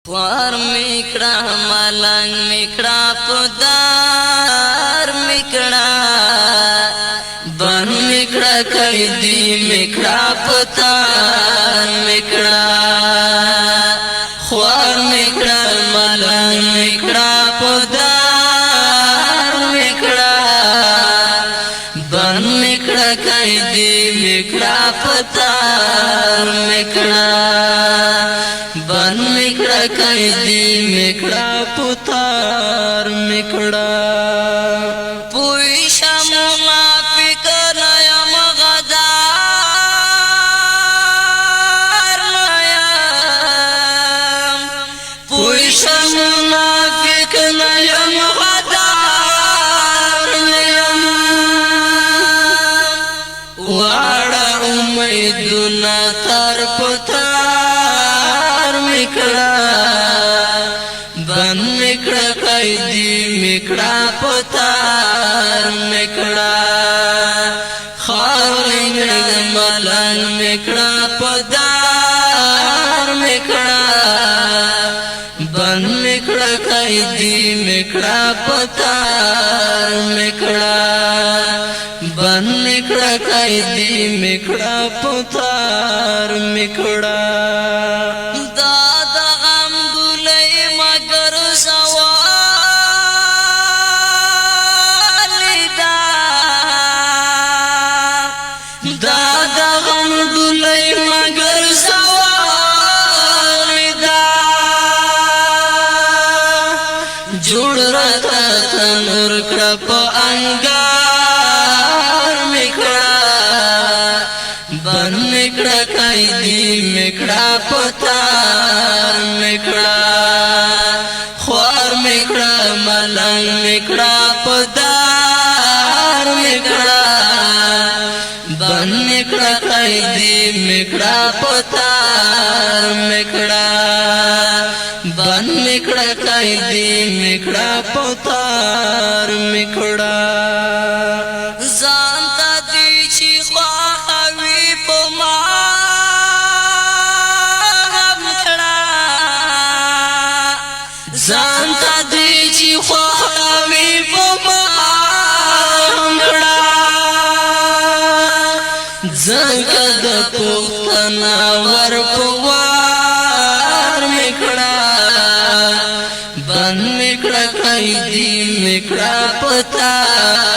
خوار میکڑا ملنگ میکڑا پدار میکڑا بن میکڑا قیدی میکڑا پتار میکڑا خوار میکڑا ملنگ میکڑا پدار میکڑا بن میکڑا قیدی میکڑا پتار میکڑا بن میکڑا قیدی میکڑا پتار میکڑا پویشا منافق نیم غدار نیم پویشا منافق نیم غدار نیم وارا امیدنا تر پتار میکڑا بن میکڑا قیدی میکڑا پتار میکڑا خاورنگ ملنگ میکڑا پدار میکڑا بن میکڑا قیدی میکڑا پتار میکڑا بن میکڑا قیدی میکڑا پتار میکڑا جوڑ رتا تنور کڑپ انگار میکڑا بن میکڑا قیدی میکڑا پتار میکڑا خوار میکڑا ملنگ میکڑا پدار میکڑا بن میکڑا قیدی میکڑا پتار میکڑا بن میکڑا قیدی میکڑا پتار میکڑا زانتا دی چی خواهوی پا ما غم کڑا زانتا دی چی خواهوی پا ما غم کڑا زنکا دا پختنا ور پوار میکڑا بن میکڑا قیدی میکڑا پتار